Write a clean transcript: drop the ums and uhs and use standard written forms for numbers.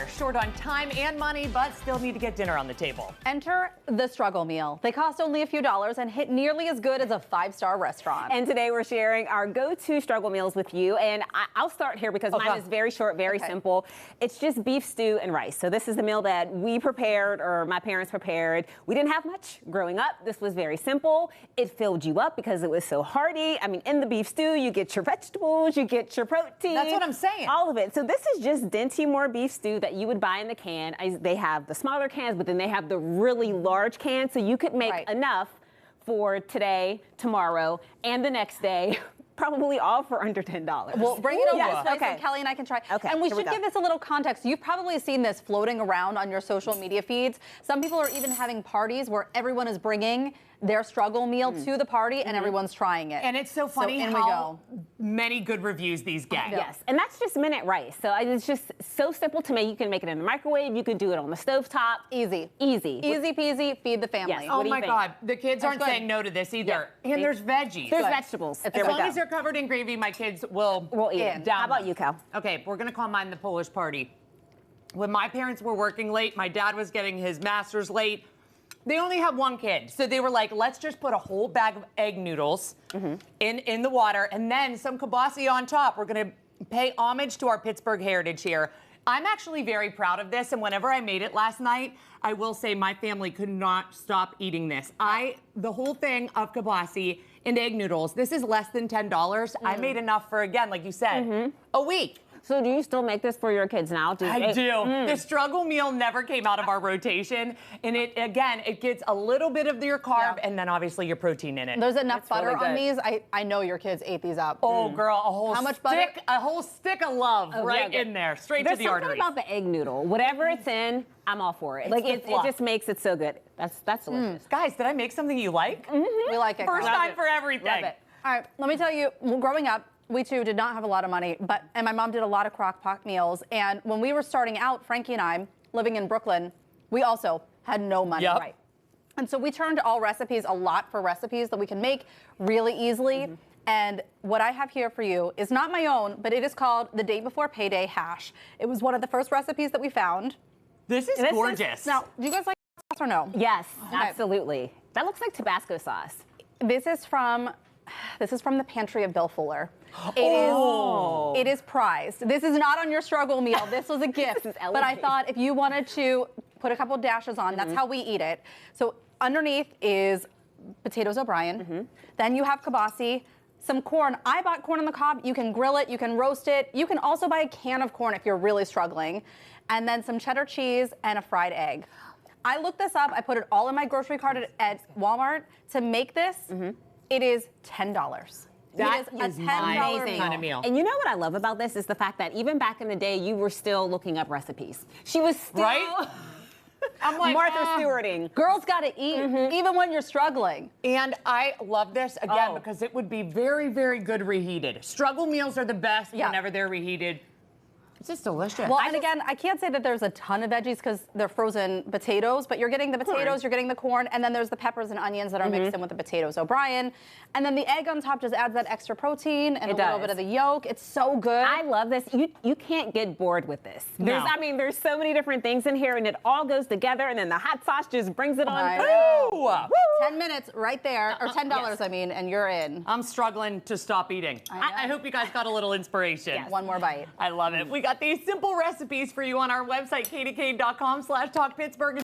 dinner. Short on time and money, but still need to get dinner on the table. Enter the struggle meal. They cost only a few dollars and hit nearly as good as a five-star restaurant. And today we're sharing our go-to struggle meals with you. And I'll start here because mine is very short, very simple. It's just beef stew and rice. So this is the meal that we prepared, or my parents prepared. We didn't have much growing up. This was very simple. It filled you up because it was so hearty. I mean, in the beef stew, you get your vegetables, you get your protein. That's what I'm saying. All of it. So this is just Dinty Moore beef stew that you would buy in the can. They have the smaller cans, but then they have the really large cans. So you could make enough for today, tomorrow, and the next day. Probably all for under $10. Well, bring it over this way so Kelly and I can try. Okay, and we should give this a little context. You've probably seen this floating around on your social media feeds. Some people are even having parties where everyone is bringing their struggle meal to the party and everyone's trying it. And it's so funny how many good reviews these get. Yes, and that's just minute rice. So it's just so simple to make. You can make it in the microwave. You can do it on the stovetop. Easy. Easy. Easy peasy, feed the family. Yes. Oh my God, the kids aren't saying no to this either. And there's veggies. There's vegetables. As long as they're covered in gravy, my kids will eat it. How about you, Cal? Okay, we're gonna call mine the Polish party. When my parents were working late, my dad was getting his master's late. They only have one kid, so they were like, let's just put a whole bag of egg noodles in the water and then some kielbasa on top. We're gonna pay homage to our Pittsburgh heritage here. I'm actually very proud of this, and whenever I made it last night, I will say my family could not stop eating this. The whole thing of kielbasa and egg noodles, this is less than $10. I made enough for, again, like you said, a week. So do you still make this for your kids now? I do. The struggle meal never came out of our rotation. And it gets a little bit of your carb and then obviously your protein in it. There's enough butter on these. I know your kids ate these up. Oh, girl, How much butter? A whole stick of love in there, straight to the arteries. There's something about the egg noodle. Whatever it's in, I'm all for it. It just makes it so good. That's delicious. Guys, did I make something you like? We like it. First time for everything. Love it. All right, let me tell you, growing up, we too did not have a lot of money, and my mom did a lot of crock pot meals. And when we were starting out, Frankie and I, living in Brooklyn, we also had no money. Right. And so we turned to all recipes, a lot for recipes that we can make really easily. And what I have here for you is not my own, but it is called the Day Before Payday hash. It was one of the first recipes that we found. This is gorgeous. Now, do you guys like sauce or no? Yes, absolutely. That looks like Tabasco sauce. This is from the pantry of Bill Fuller. It is prized. This is not on your struggle meal. This was a gift. But I thought if you wanted to put a couple dashes on, that's how we eat it. So underneath is potatoes O'Brien. Then you have kielbasa, some corn. I bought corn on the cob. You can grill it. You can roast it. You can also buy a can of corn if you're really struggling. And then some cheddar cheese and a fried egg. I looked this up. I put it all in my grocery cart at Walmart. To make this, it is $10. That is is my $10 kind of meal. And you know what I love about this is the fact that even back in the day, you were still looking up recipes. She was still I'm like, Martha Stewarting. Girls got to eat, even when you're struggling. And I love this, again, because it would be very, very good reheated. Struggle meals are the best whenever they're reheated. It's just delicious. Well, and again, I can't say that there's a ton of veggies because they're frozen potatoes, but you're getting the potatoes, you're getting the corn, and then there's the peppers and onions that are mixed in with the potatoes O'Brien. And then the egg on top just adds that extra protein and a little bit of the yolk. It's so good. I love this. You can't get bored with this. There's so many different things in here, and it all goes together, and then the hot sauce just brings it on. Woo! 10 minutes right there, or $10, I mean, and you're in. I'm struggling to stop eating. I hope you guys got a little inspiration. Yes. One more bite. I love it. We got these simple recipes for you on our website, kdk.com/talkpittsburgh.